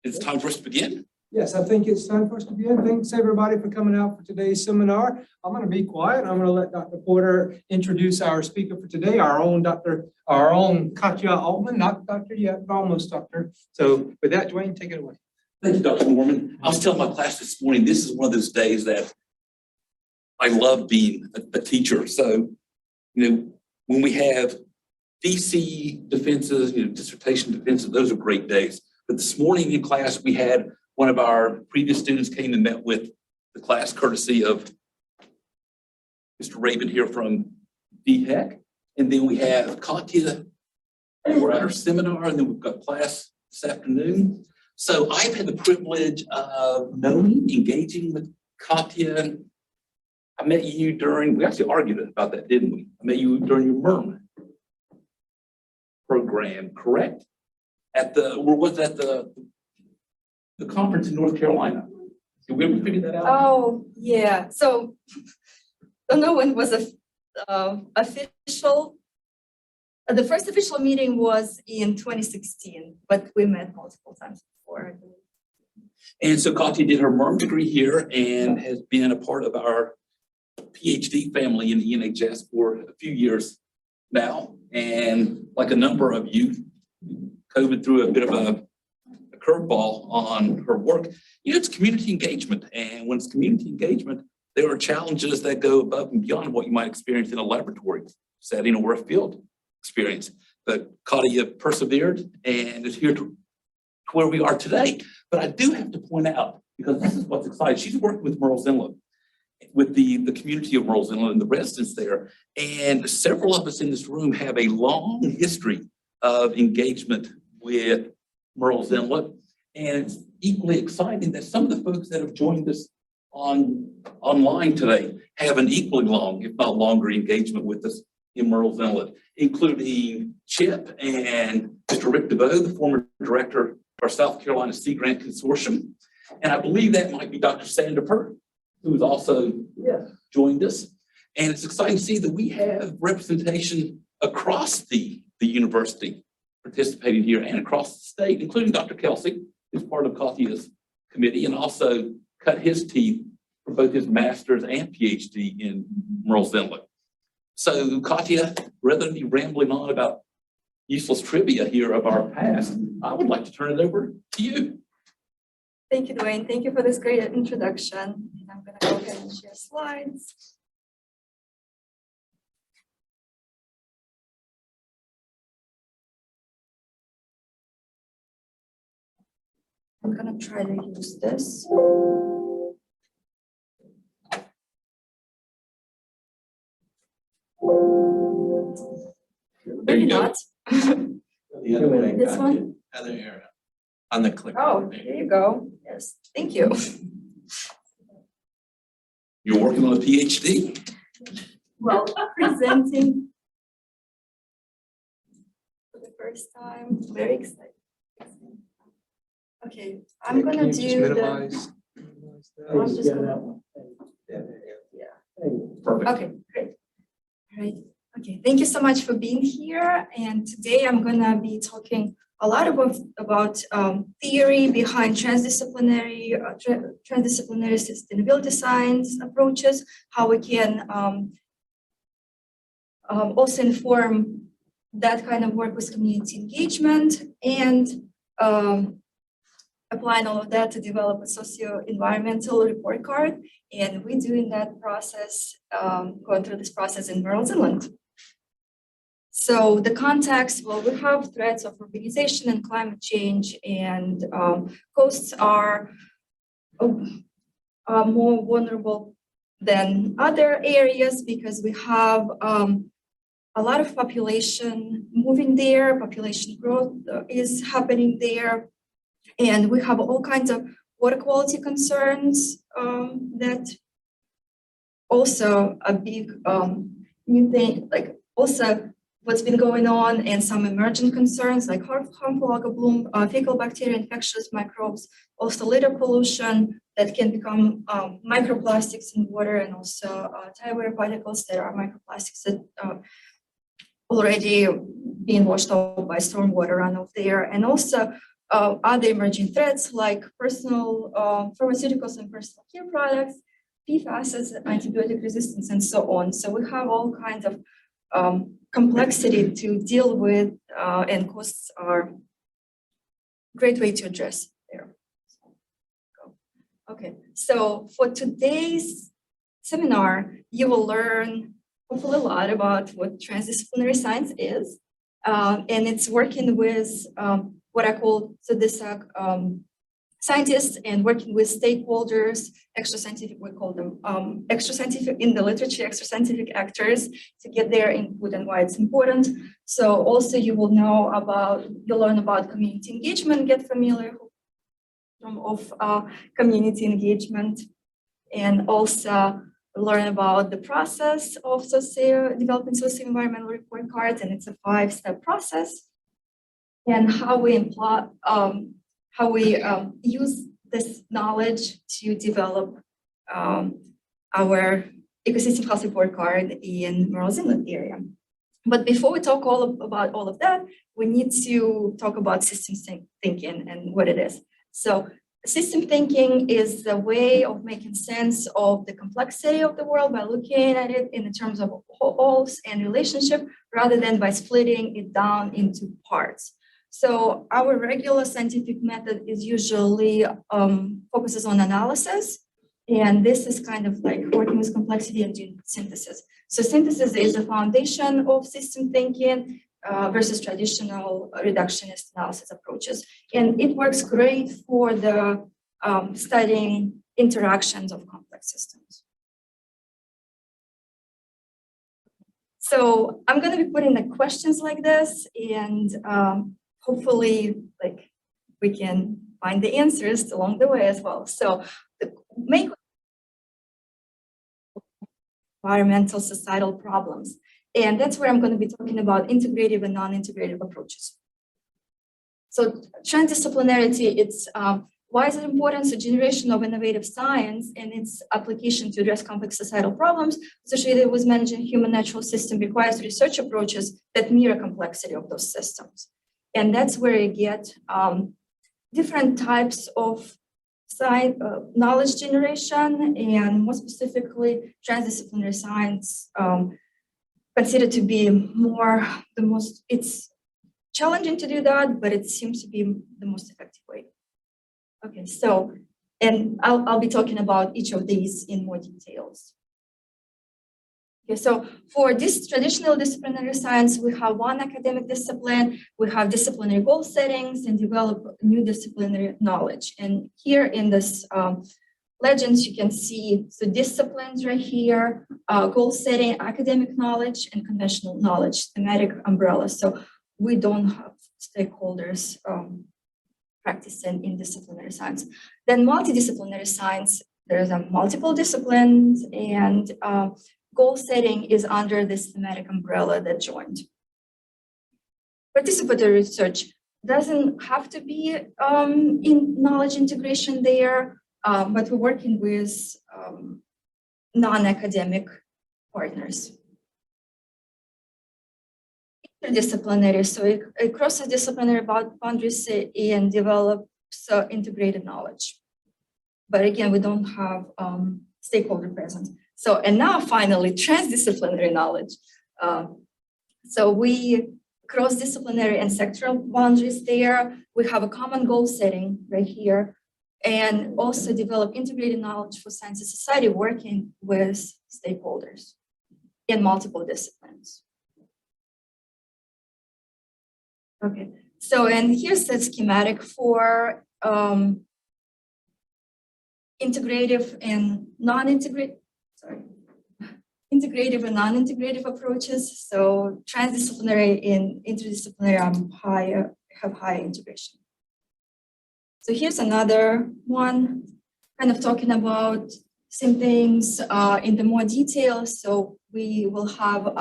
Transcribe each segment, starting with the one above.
It's time for us to begin. Yes, I think it's time for us to begin. Thanks everybody for coming out for today's seminar. I'm going to be quiet. I'm going to let Dr. Porter introduce our speaker for today, our own Katya Altman, not doctor yet, but almost doctor. So with that, Dwayne, take it away. Thank you, Dr. Norman. I was telling my class this morning, this is one of those days that I love being a teacher. So, when we have DC defenses, dissertation defenses, those are great days. But this morning in class, we had one of our previous students came and met with the class courtesy of Mr. Raven here from DHEC. And then we have Katya, we're at our seminar, and then we've got class this afternoon. So I've had the privilege of knowing, engaging with Katya. I met you we actually argued about that, didn't we? I met you during your MERM program, correct? The conference in North Carolina. Did we ever figure that out? Oh, yeah. So I don't know when was official. The first official meeting was in 2016, but we met multiple times before. And so Katya did her MERM degree here and has been a part of our PhD family in the NHS for a few years now. And like a number of you, COVID threw a bit of a curveball on her work. It's community engagement. And when it's community engagement, there are challenges that go above and beyond what you might experience in a laboratory setting or a field experience. But Katya persevered and is here to where we are today. But I do have to point out, because this is what's exciting, she's working with Murrells Inlet, with the community of Murrells Inlet and the residents there. And several of us in this room have a long history of engagement with Murrells Inlet. And it's equally exciting that some of the folks that have joined us online today have an equally long, if not longer, engagement with us in Murrells Inlet, including Chip and Mr. Rick DeVoe, the former director of our South Carolina Sea Grant Consortium. And I believe that might be Dr. Sandifer, who's also joined us. And it's exciting to see that we have representation across the university participating here and across the state, including Dr. Kelsey, who's part of Katya's committee and also cut his teeth for both his master's and PhD in Murrells Inlet. So Katya, rather than be rambling on about useless trivia here of our past, I would like to turn it over to you. Thank you, Dwayne. Thank you for this great introduction. I'm going to go ahead and share slides. I'm going to try to use this. There you go. Not. The other way. This one? Other area. On the clicker. Oh, there you go. Yes, thank you. You're working on a PhD. Well, presenting for the first time, very excited. Okay, I'm Can gonna you just do minimize that? I'm just gonna- Perfect. Okay, great. All right. Okay, thank you so much for being here. And today I'm gonna be talking a lot about theory behind transdisciplinary sustainability science approaches, how we can also inform that kind of work with community engagement, and applying all of that to develop a socio-environmental report card. And we're doing that process, going through this process in Murrells Inlet. So the context, well, we have threats of urbanization and climate change, and coasts are more vulnerable than other areas because we have a lot of population moving there, population growth is happening there, and we have all kinds of water quality concerns that also a big new thing, like also what's been going on, and some emergent concerns like harmful algal bloom, fecal bacteria, infectious microbes, also litter pollution that can become microplastics in water, and also tire particles that are microplastics that already being washed out by stormwater runoff there, and also other emerging threats like personal pharmaceuticals and personal care products, PFAS, antibiotic resistance, and so on. So we have all kinds of complexity to deal with, and costs are a great way to address there. Okay, so for today's seminar, you will learn hopefully a lot about what transdisciplinary science is, and it's working with what I call scientists and working with stakeholders, extra scientific, we call them extra scientific in the literature, extra scientific actors to get their input and why it's important. So also you will know about, you'll learn about community engagement, get familiar of community engagement, and also learn about the process of developing socio-environmental report cards, and it's a 5-step process, and how we use this knowledge to develop our ecosystem health report card in Murrells Inlet area. But before we talk about all of that, we need to talk about systems thinking and what it is. So system thinking is the way of making sense of the complexity of the world by looking at it in terms of wholes and relationship, rather than by splitting it down into parts. So our regular scientific method is usually focuses on analysis, and this is kind of like working with complexity and doing synthesis. So synthesis is the foundation of system thinking versus traditional reductionist analysis approaches. And it works great for the studying interactions of complex systems. So I'm going to be putting the questions like this, and hopefully we can find the answers along the way as well. So the main environmental societal problems. And that's where I'm going to be talking about integrative and non-integrative approaches. So transdisciplinarity, it's why is it important? So generation of innovative science and its application to address complex societal problems associated with managing human natural system requires research approaches that mirror complexity of those systems. And that's where you get different types of science, knowledge generation, and more specifically, transdisciplinary science considered to be it's challenging to do that, but it seems to be the most effective way. Okay, so, and I'll be talking about each of these in more details. Okay, so for this traditional disciplinary science, we have one academic discipline, we have disciplinary goal settings, and develop new disciplinary knowledge. And here in this legends, you can see the disciplines right here, goal setting, academic knowledge, and conventional knowledge, thematic umbrella. So we don't have stakeholders practicing in disciplinary science. Then multidisciplinary science, there's multiple disciplines, and goal setting is under this thematic umbrella that joined. Participatory research doesn't have to be in knowledge integration there, but we're working with non-academic partners. Interdisciplinary, so it crosses disciplinary boundaries and develops integrated knowledge. But again, we don't have stakeholder presence. So, and now finally, transdisciplinary knowledge. So we cross-disciplinary and sectoral boundaries there. We have a common goal setting right here, and also develop integrated knowledge for science and society working with stakeholders in multiple disciplines. Okay, so, and here's the schematic for integrative and non-integrative, integrative and non-integrative approaches. So transdisciplinary and interdisciplinary have high integration. So here's another one, kind of talking about same things in the more detail. So we will have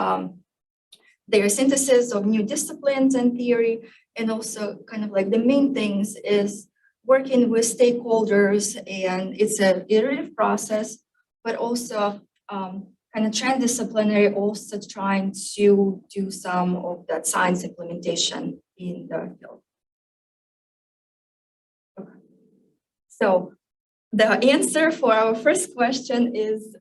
their synthesis of new disciplines and theory, and also kind of like the main things is working with stakeholders, and it's an iterative process, but also kind of transdisciplinary, also trying to do some of that science implementation in the field. So the answer for our first question is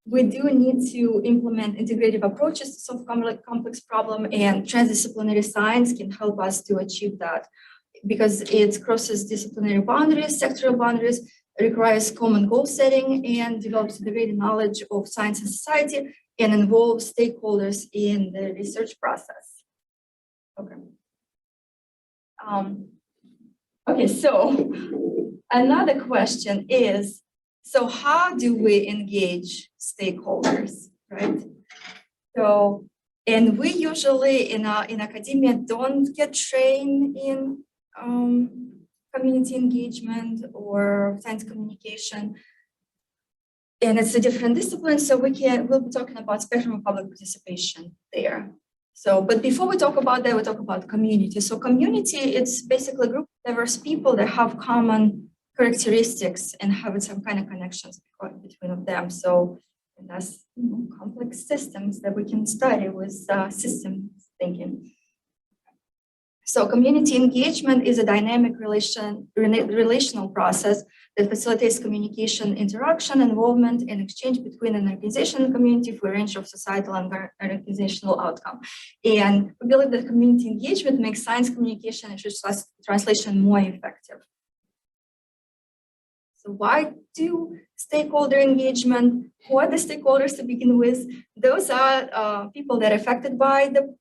we do need to implement integrative approaches to solve complex problem, and transdisciplinary science can help us to achieve that because it crosses disciplinary boundaries, sectoral boundaries, requires common goal setting, and develops integrated knowledge of science and society, and involves stakeholders in the research process. Okay. Okay, so another question is, so how do we engage stakeholders, right? So, and we usually in academia don't get trained in community engagement or science communication. And it's a different discipline, so we'll be talking about spectrum of public participation there. So, but before we talk about that, we talk about community. So community, it's basically a group of diverse people that have common characteristics and have some kind of connections between them. So that's complex systems that we can study with systems thinking. So community engagement is a dynamic relational process that facilitates communication, interaction, involvement, and exchange between an organization and community for a range of societal and organizational outcome. And we believe that community engagement makes science communication and translation more effective. So why do stakeholder engagement? Who are the stakeholders to begin with? Those are people that are affected by the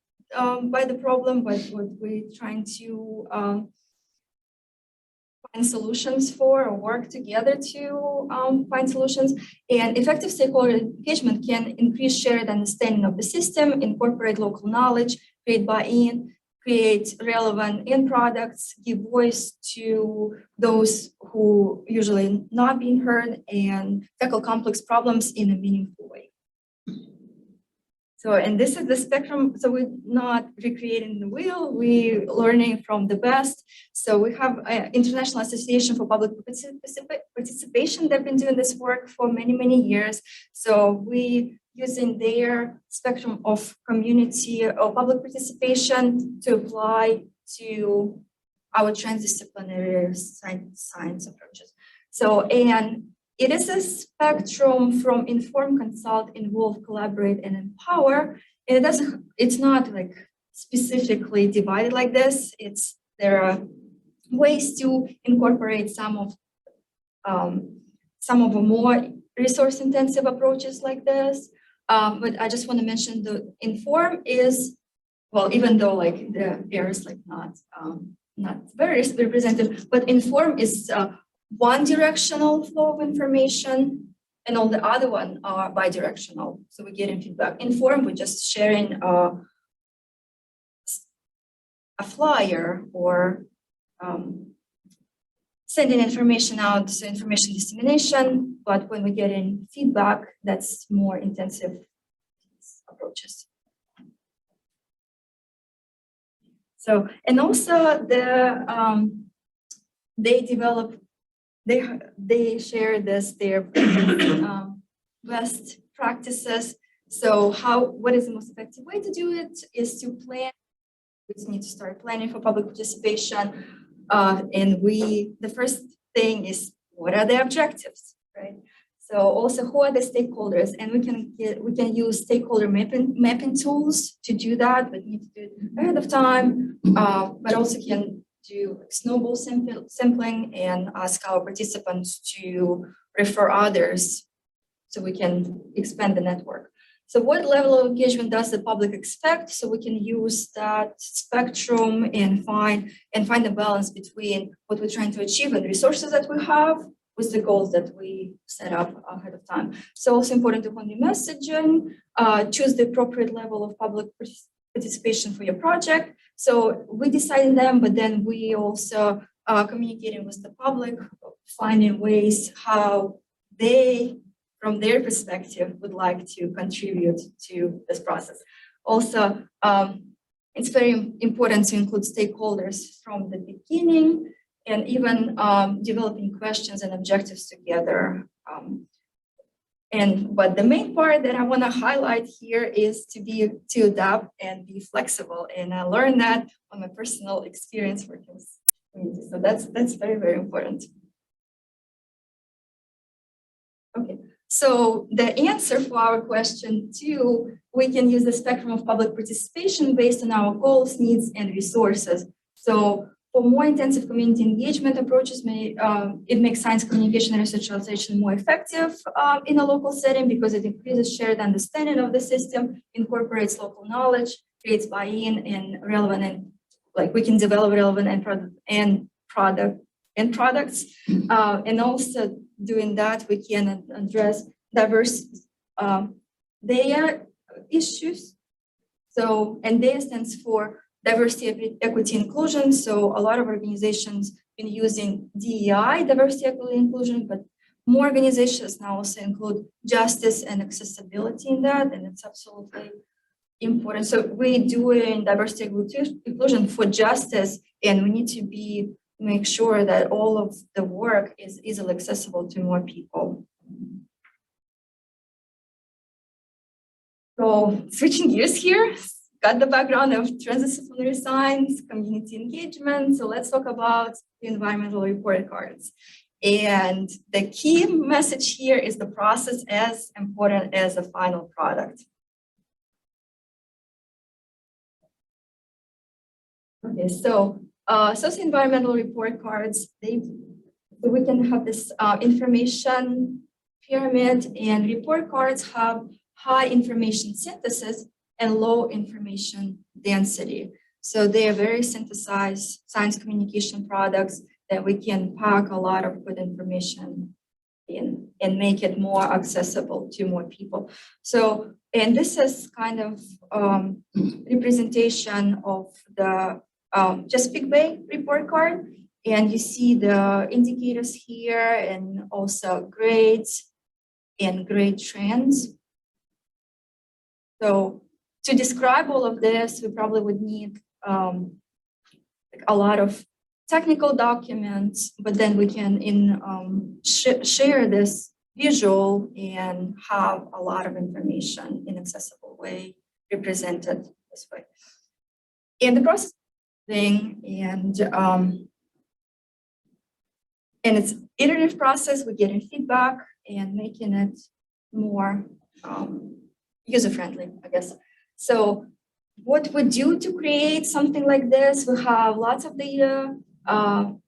problem, but what we're trying to find solutions for or work together to find solutions. And effective stakeholder engagement can increase shared understanding of the system, incorporate local knowledge, create buy-in, create relevant end products, give voice to those who usually not being heard, and tackle complex problems in a meaningful way. So, and this is the spectrum. So we're not recreating the wheel, we're learning from the best. So we have an International Association for Public Participation that have been doing this work for many, many years. So we using their spectrum of community or public participation to apply to our transdisciplinary science approaches. So, and it is a spectrum from inform, consult, involve, collaborate, and empower. And it's not like specifically divided like this. There are ways to incorporate some of the more resource-intensive approaches like this. But I just want to mention the inform is, well, even though like the air is like not very representative, but inform is one directional flow of information, and all the other one are bidirectional. So we're getting feedback. Inform, we're just sharing a flyer or sending information out, so information dissemination. But when we get in feedback, that's more intensive approaches. So, and also they share their best practices. So what is the most effective way to do it is to plan. We just need to start planning for public participation. And the first thing is, what are the objectives, right? So also, who are the stakeholders? And we can use stakeholder mapping tools to do that, but need to do it ahead of time. But also can do snowball sampling and ask our participants to refer others so we can expand the network. So what level of engagement does the public expect? So we can use that spectrum and find a balance between what we're trying to achieve and resources that we have with the goals that we set up ahead of time. So also important to hone the messaging, choose the appropriate level of public participation for your project. So we decided them, but then we also communicating with the public, finding ways how they, from their perspective, would like to contribute to this process. Also, it's very important to include stakeholders from the beginning, and even developing questions and objectives together. But the main part that I want to highlight here is to adapt and be flexible. And I learned that on my personal experience working with communities. So that's very, very important. So the answer for our question two, we can use the spectrum of public participation based on our goals, needs, and resources. So for more intensive community engagement approaches, it makes science communication and research translation more effective in a local setting because it increases shared understanding of the system, incorporates local knowledge, creates buy-in and relevant, and like we can develop relevant and products. And also doing that, we can address diverse data issues. So, and data stands for diversity, equity, inclusion. So a lot of organizations been using DEI, diversity, equity, inclusion, but more organizations now also include justice and accessibility in that, and it's absolutely important. So we're doing diversity, equity, inclusion for justice, and we need to make sure that all of the work is easily accessible to more people. So switching gears here, got the background of transdisciplinary science, community engagement. So let's talk about the environmental report cards. And the key message here is the process as important as the final product. Okay, so socio-environmental report cards, we can have this information pyramid, and report cards have high information synthesis and low information density. So they are very synthesized science communication products that we can pack a lot of good information in and make it more accessible to more people. So, and this is kind of representation of the Chesapeake Bay report card. And you see the indicators here and also grades and grade trends. So to describe all of this, we probably would need a lot of technical documents, but then we can share this visual and have a lot of information in accessible way represented this way. In the process thing, and it's iterative process, we're getting feedback and making it more user-friendly, I guess. So what we do to create something like this, we have lots of data, and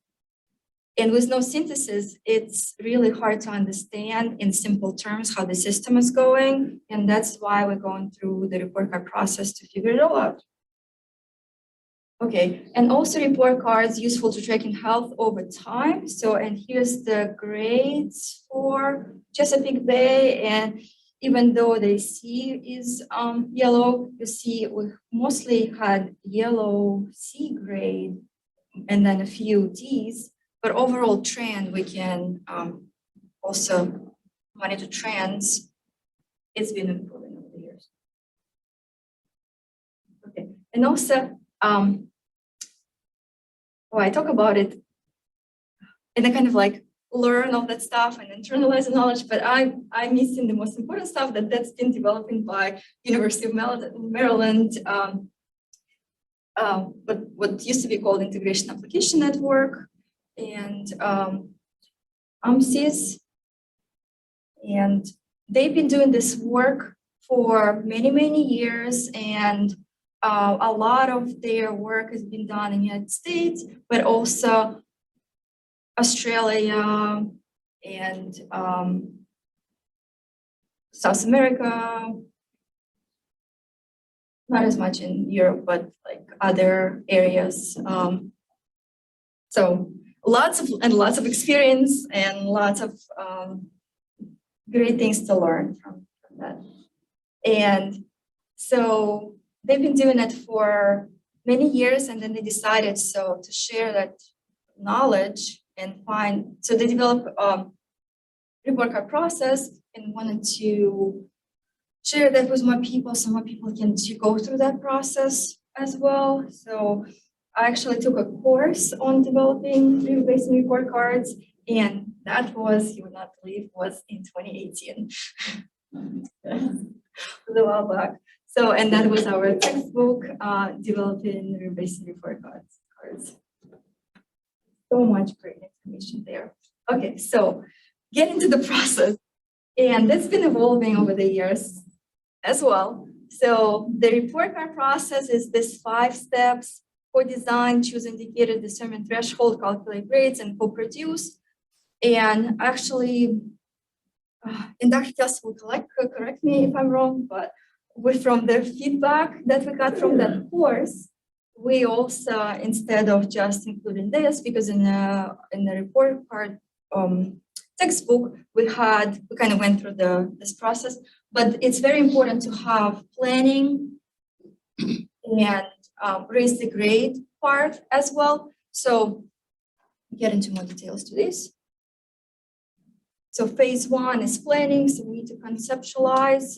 with no synthesis, it's really hard to understand in simple terms how the system is going. And that's why we're going through the report card process to figure it all out. Okay, and also report cards useful to tracking health over time. So, and here's the grades for Chesapeake Bay. And even though the C is yellow, you see we mostly had yellow C grade and then a few Ds, but overall trend, we can also monitor trends. It's been improving over the years. Okay, and also, I talk about it and I kind of like learn all that stuff and internalize the knowledge, but I'm missing the most important stuff that's been developed by University of Maryland, but what used to be called Integration Application Network, and AMSIS, and they've been doing this work for many, many years, and a lot of their work has been done in the United States, but also Australia and South America, not as much in Europe, but like other areas. So lots of experience and lots of great things to learn from that. And so they've been doing it for many years, and then they decided to share that knowledge and so they developed a report card process and wanted to share that with more people so more people can go through that process as well. So I actually took a course on developing river-based report cards, and that was, you would not believe, was in 2018. It was a while back. So, and that was our textbook, developing river-based report cards. So much great information there. Okay, so get into the process. And that's been evolving over the years as well. So the report card process is this 5 steps: co-design, choose indicator, determine threshold, calculate grades, and co-produce. And actually, and Dr. Kelsey will correct me if I'm wrong, but from the feedback that we got from that course, we also, instead of just including this, because in the report card textbook, we kind of went through this process, but it's very important to have planning and raise the grade part as well. So get into more details to this. So phase 1 is planning. So we need to conceptualize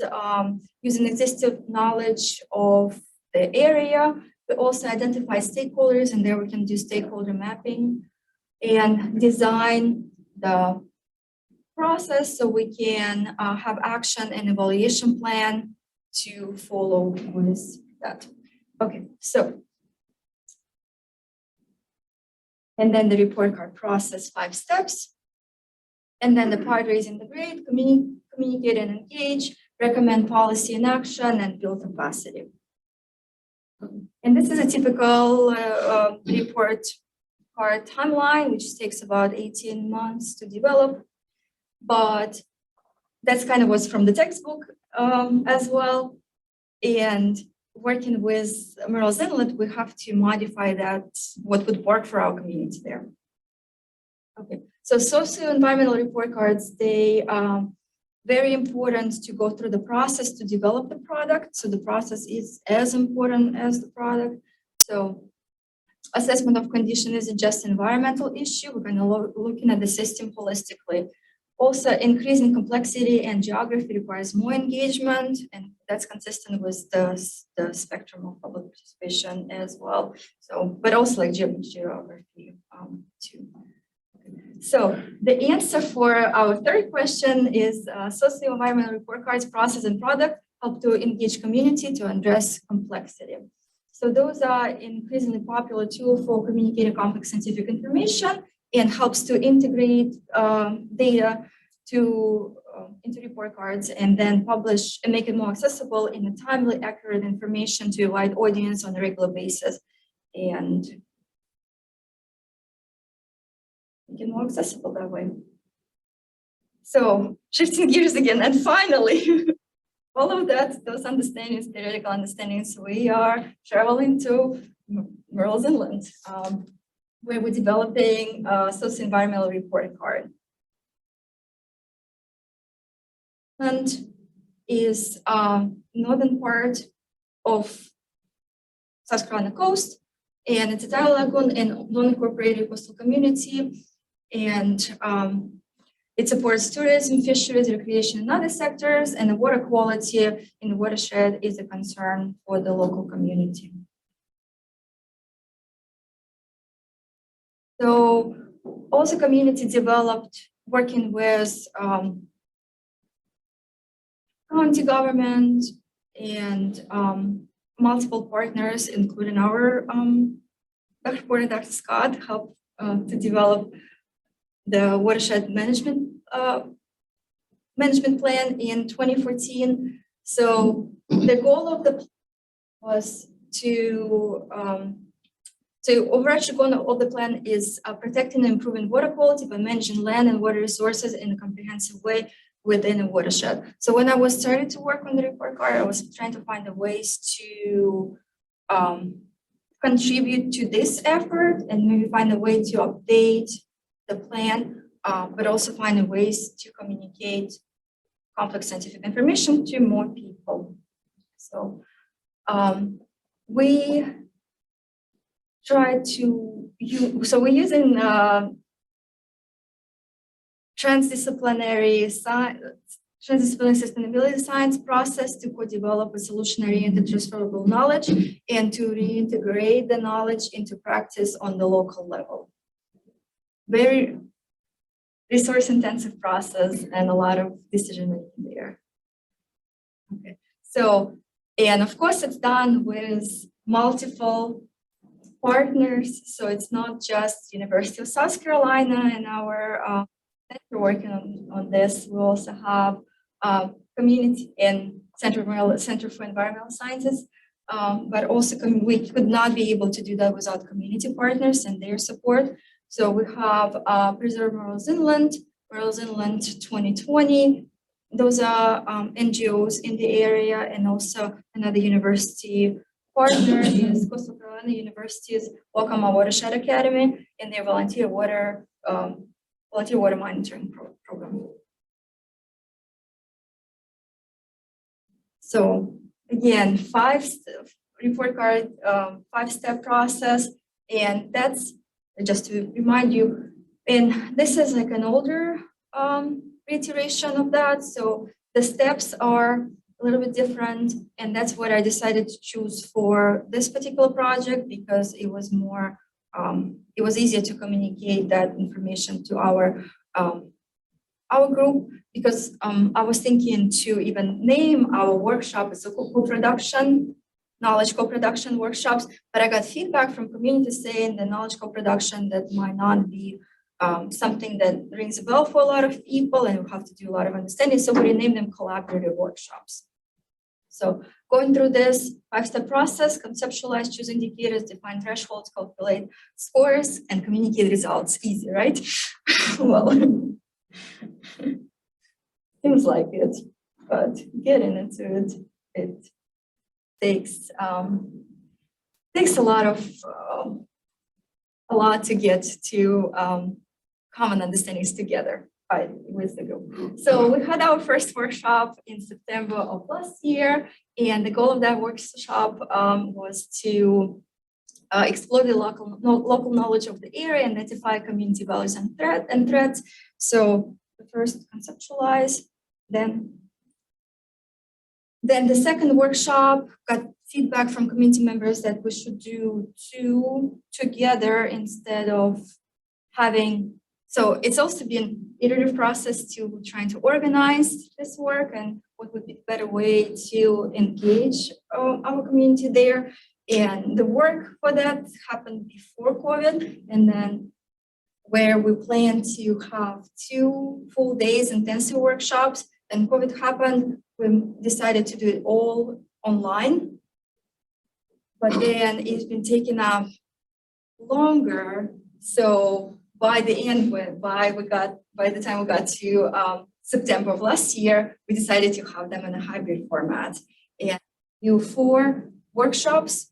using existing knowledge of the area. We also identify stakeholders, and there we can do stakeholder mapping and design the process so we can have action and evaluation plan to follow with that. Okay, so. And then the report card process, 5 steps. And then the part raising the grade, communicate and engage, recommend policy and action, and build capacity. And this is a typical report card timeline, which takes about 18 months to develop. But that's kind of what's from the textbook as well. And working with Murrells Inlet, we have to modify that, what would work for our community there. Okay, so socio-environmental report cards, they are very important to go through the process to develop the product. So the process is as important as the product. So assessment of condition isn't just an environmental issue. We're going to looking at the system holistically. Also, increasing complexity and geography requires more engagement, and that's consistent with the spectrum of public participation as well. So, but also like geography too. So the answer for our third question is socio-environmental report cards, process and product help to engage community to address complexity. So those are increasingly popular tool for communicating complex scientific information and helps to integrate data into report cards and then publish and make it more accessible in a timely, accurate information to a wide audience on a regular basis and make it more accessible that way. So shifting gears again, and finally, all of that, those understandings, theoretical understandings, we are traveling to Murrells Inlet, where we're developing a socio-environmental report card. And is northern part of South Carolina coast, and it's a tidal lagoon and non-incorporated coastal community, and it supports tourism, fisheries, recreation, and other sectors, and the water quality in the watershed is a concern for the local community. So also community developed working with county government and multiple partners, including our Dr. Porter and Dr. Scott, helped to develop the watershed management plan in 2014. So the goal of the plan was to overarching goal of the plan is protecting and improving water quality by managing land and water resources in a comprehensive way within a watershed. So when I was starting to work on the report card, I was trying to find the ways to contribute to this effort and maybe find a way to update the plan, but also find ways to communicate complex scientific information to more people. So we try to use, so we're using transdisciplinary sustainability science process to co-develop a solution-oriented transferable knowledge and to reintegrate the knowledge into practice on the local level. Very resource-intensive process and a lot of decision-making there. Okay, so, and of course it's done with multiple partners. So it's not just University of South Carolina and our center working on this. We also have community and Center for Environmental Sciences, but also we could not be able to do that without community partners and their support. So we have Preserve Murrells Inlet, Murrells Inlet 2020. Those are NGOs in the area, and also another university partner is Coastal Carolina University's Waccamaw Watershed Academy and their volunteer water monitoring program. So again, report card, 5-step process, and that's just to remind you. And this is like an older reiteration of that. So the steps are a little bit different, and that's what I decided to choose for this particular project because it was more, it was easier to communicate that information to our group, because I was thinking to even name our workshop as a co-production, knowledge co-production workshops, but I got feedback from community saying the knowledge co-production that might not be something that rings a bell for a lot of people, and we have to do a lot of understanding. So we renamed them collaborative workshops. So going through this 5-step process: conceptualize, choose indicators, define thresholds, calculate scores, and communicate results. Easy, right? Well, seems like it, but getting into it, it takes a lot to get to common understandings together with the group. So we had our first workshop in September of last year, and the goal of that workshop was to explore the local knowledge of the area, identify community values and threats. So the first conceptualize, then the second workshop got feedback from community members that we should do 2 together instead of having. So it's also been iterative process to trying to organize this work and what would be a better way to engage our community there. And the work for that happened before COVID, and then where we plan to have 2 full days intensive workshops, and COVID happened, we decided to do it all online. But then it's been taking up longer. So by the end, by the time we got to September of last year, we decided to have them in a hybrid format and do 4 workshops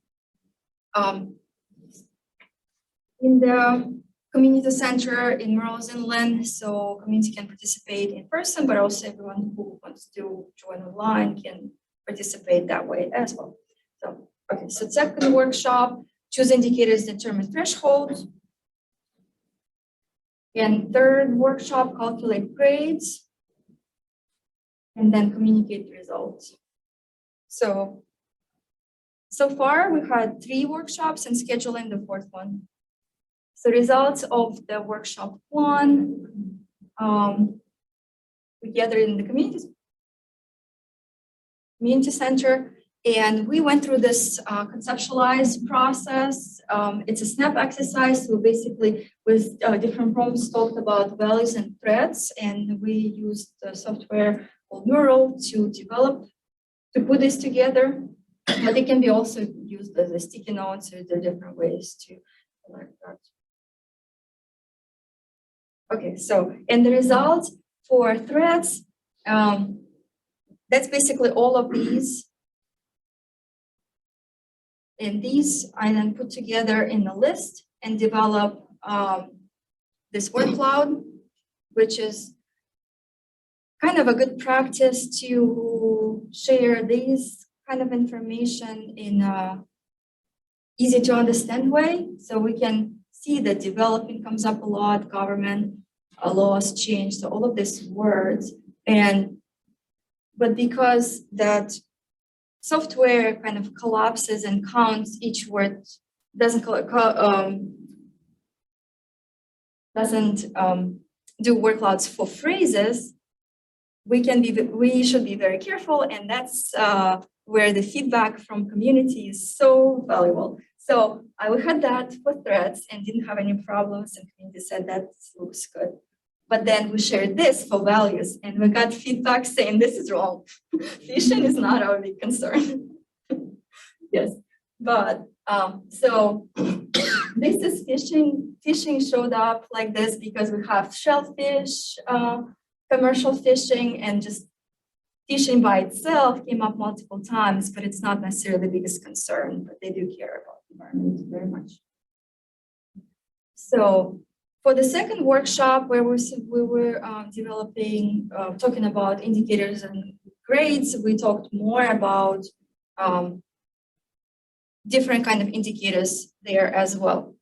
in the community center in Murrells Inlet, so community can participate in person, but also everyone who wants to join online can participate that way as well. So, okay, so second workshop, choose indicators, determine thresholds. And third workshop, calculate grades, and then communicate results. So far we've had 3 workshops and scheduling the 4th one. So results of the workshop 1, we gathered in the community center, and we went through this conceptualized process. It's a SNAP exercise. So basically with different prompts talked about values and threats, and we used the software called Murrell to put this together. But it can be also used as a sticky notes, or there are different ways to collect that. Okay, so and the results for threats, that's basically all of these. And these I then put together in a list and develop this word cloud, which is kind of a good practice to share these kind of information in a easy to understand way. So we can see that development comes up a lot, government laws change, so all of these words. But because that software kind of collapses and counts each word, doesn't do word clouds for phrases, we should be very careful, and that's where the feedback from community is so valuable. So I had that for threats and didn't have any problems, and community said that looks good. But then we shared this for values and we got feedback saying this is wrong. Fishing is not our big concern. Yes, but so this is fishing. Fishing showed up like this because we have shellfish, commercial fishing, and just fishing by itself came up multiple times, but it's not necessarily the biggest concern, but they do care about the environment very much. So for the second workshop where we were developing, talking about indicators and grades, we talked more about different kind of indicators there as well.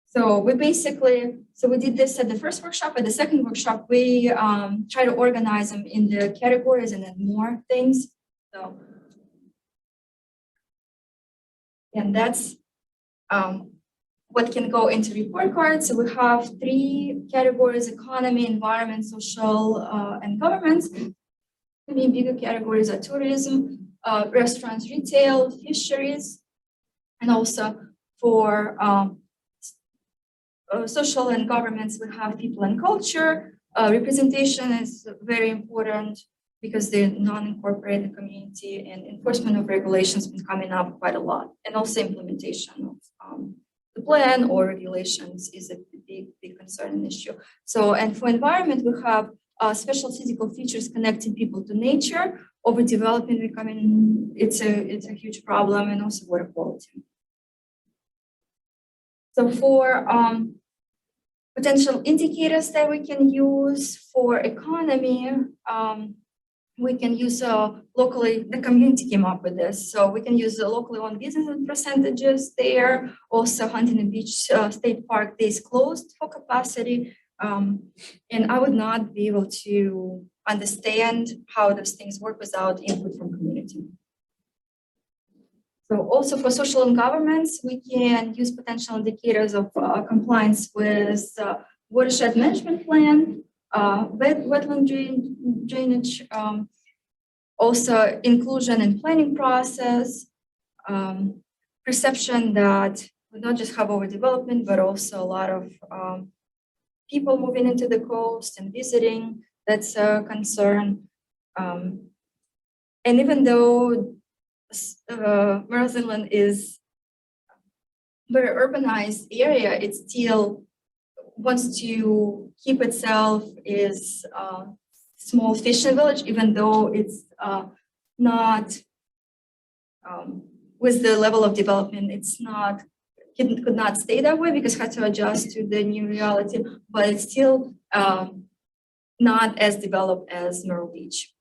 So we did this at the first workshop. At the second workshop, we try to organize them in the categories and then more things. So, and that's what can go into report cards. So we have 3 categories: economy, environment, social, and governments. The bigger categories are tourism, restaurants, retail, fisheries, and also for social and governments, we have people and culture. Representation is very important because they're non-incorporated community, and enforcement of regulations been coming up quite a lot. And also implementation of the plan or regulations is a big concern and issue. So, and for environment, we have special physical features connecting people to nature. Overdevelopment becoming, it's a huge problem, and also water quality. So for potential indicators that we can use for economy, we can use locally, the community came up with this. So we can use locally owned business percentages there. Also Huntington and Beach State Park days closed for capacity. And I would not be able to understand how those things work without input from community. So also for social and governments, we can use potential indicators of compliance with watershed management plan, wetland drainage, also inclusion in planning process, perception that we not just have overdevelopment, but also a lot of people moving into the coast and visiting. That's a concern. And even though Murrells Inlet is a very urbanized area, it still wants to keep itself as a small fishing village, even though it's not, with the level of development, it's not, it could not stay that way because it had to adjust to the new reality, but it's still not as developed as Murrell Beach.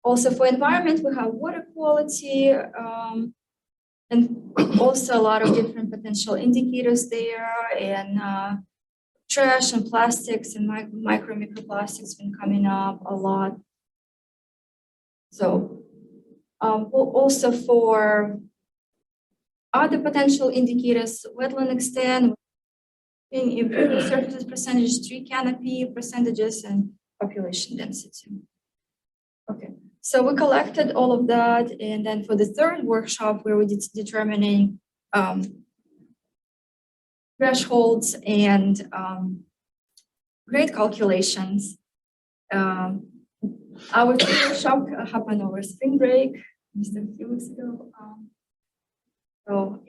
Also for environment, we have water quality, and also a lot of different potential indicators there, and trash and plastics and microplastics been coming up a lot. So also for other potential indicators, wetland extent, improving surface percentage, tree canopy percentages, and population density. Okay. So we collected all of that, and then for the third workshop where we did determining thresholds and grade calculations, our third workshop happened over spring break just a few weeks ago.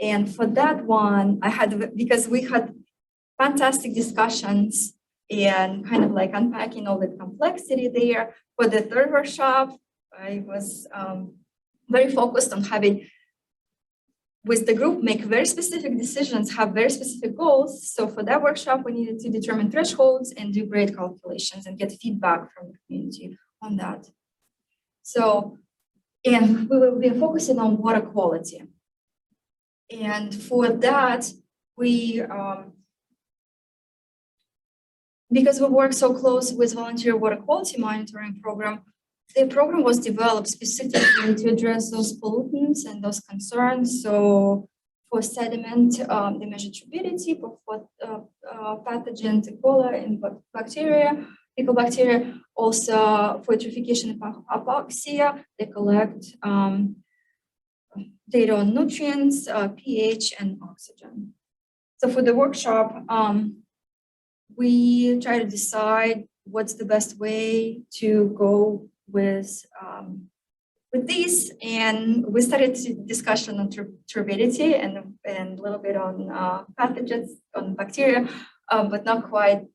And for that one, I had, because we had fantastic discussions and kind of like unpacking all the complexity there. For the third workshop, I was very focused on having, with the group, make very specific decisions, have very specific goals. So for that workshop, we needed to determine thresholds and do grade calculations and get feedback from the community on that. So, and we will be focusing on water quality. And for that, we, because we work so close with volunteer water quality monitoring program, the program was developed specifically to address those pollutants and those concerns. So for sediment, they measure turbidity, for pathogens, E. coli and bacteria, fecal bacteria. Also for eutrophication and hypoxia, they collect data on nutrients, pH, and oxygen. So for the workshop, we try to decide what's the best way to go with these, and we started discussion on turbidity and a little bit on pathogens, on bacteria, but not quite.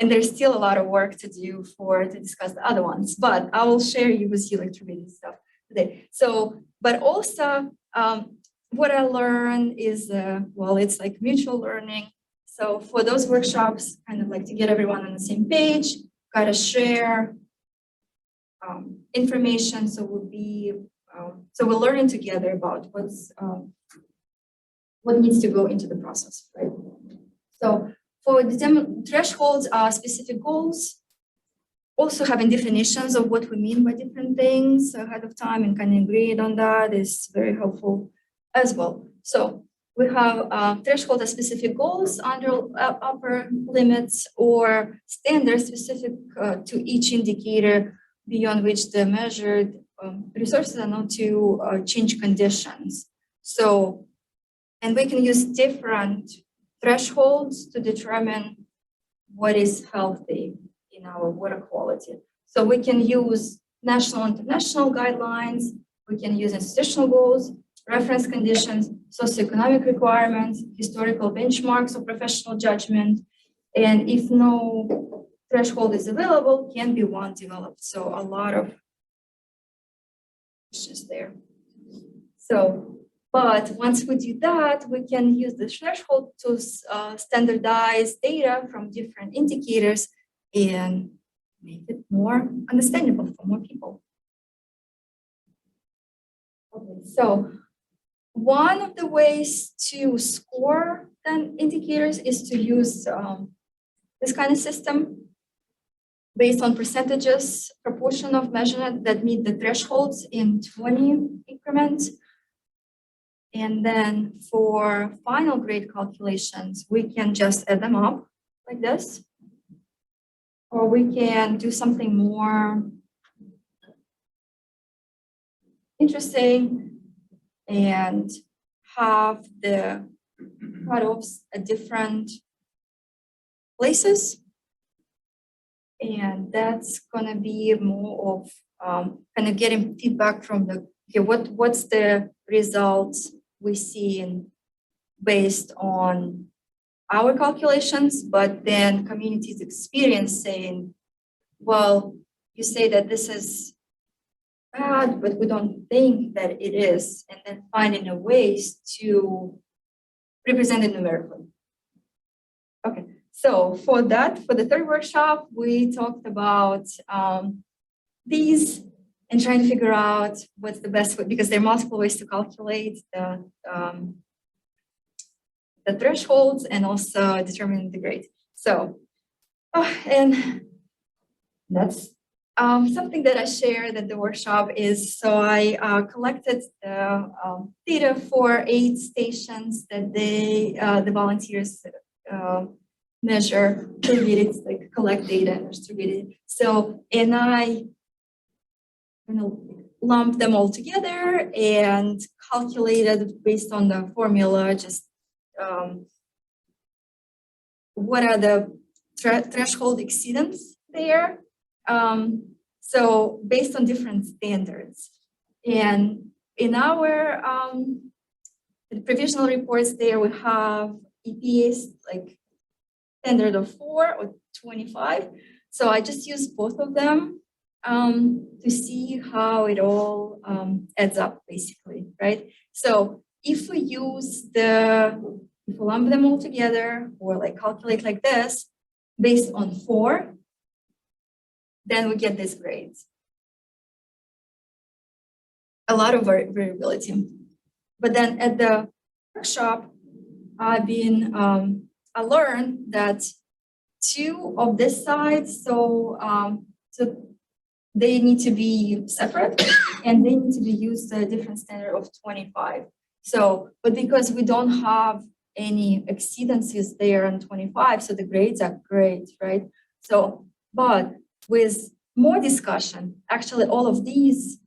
And there's still a lot of work to do to discuss the other ones. But I will share with you like turbidity stuff today. So, but also what I learned is well, it's like mutual learning. So for those workshops, kind of like to get everyone on the same page, gotta share information. So we're learning together about what needs to go into the process, right? So for the thresholds are specific goals, also having definitions of what we mean by different things ahead of time and kind of agreed on that is very helpful as well. So we have threshold as specific goals under upper limits or standards specific to each indicator beyond which the measured resources are known to change conditions. So, and we can use different thresholds to determine what is healthy in our water quality. So we can use national and international guidelines, we can use institutional goals, reference conditions, socioeconomic requirements, historical benchmarks of professional judgment, and if no threshold is available, can be one developed. So a lot of questions there. So, but once we do that, we can use the threshold to standardize data from different indicators and make it more understandable for more people. Okay, so one of the ways to score then indicators is to use this kind of system based on percentages, proportion of measurement that meet the thresholds in 20 increments. And then for final grade calculations, we can just add them up like this. Or we can do something more interesting and have the cutoffs at different places. And that's gonna be more of kind of getting feedback from the, okay, what's the results we see based on our calculations, but then community's experience saying, well, you say that this is bad, but we don't think that it is, and then finding a ways to represent it numerically. Okay, so for the third workshop, we talked about these and trying to figure out what's the best way, because there are multiple ways to calculate the thresholds and also determine the grade. So, and that's something that I shared at the workshop is, so I collected the data for 8 stations that the volunteers measure, turbidity, like collect data and distribute it. So, and I lumped them all together and calculated based on the formula, just what are the threshold exceedance there. So based on different standards. And in our provisional reports there, we have EPA's like standard of 4 or 25. So I just used both of them to see how it all adds up basically, right? So if we use if we lump them all together or like calculate like this based on 4, then we get these grades. A lot of variability. But then at the workshop, I learned that 2 of this side, so they need to be separate and they need to be used a different standard of 25. So, but because we don't have any exceedances there on 25, so the grades are great, right? So, but with more discussion, actually all of these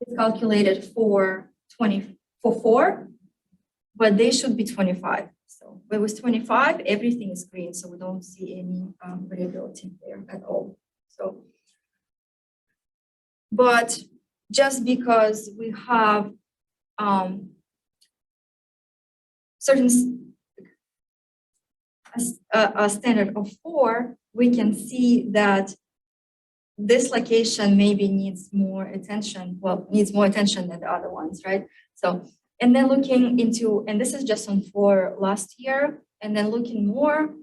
is calculated for 4, but they should be 25. So, but with 25, everything is green, so we don't see any variability there at all. So, but just because we have certain a standard of 4, we can see that this location maybe needs more attention, needs more attention than the other ones, right? So, and then looking into, and this is just on 4 last year, and then looking more,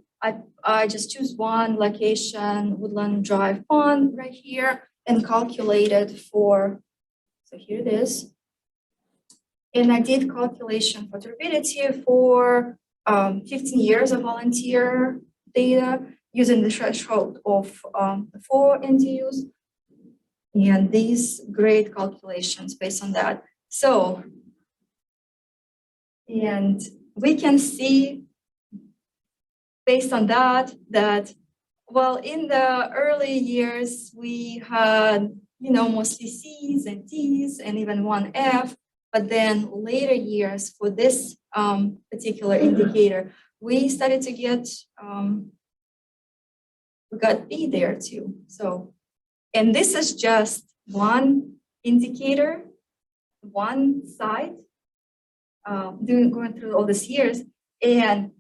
I just choose one location, Woodland Drive Pond right here, and calculated for, so here it is. And I did calculation for turbidity for 15 years of volunteer data using the threshold of 4 NTUs. And these great calculations based on that. So, and we can see based on that, well, in the early years, we had, mostly C's and D's and even 1 F. But then later years for this particular indicator, we started to get, we got B there too. So, and this is just one indicator, one side, going through all these years. And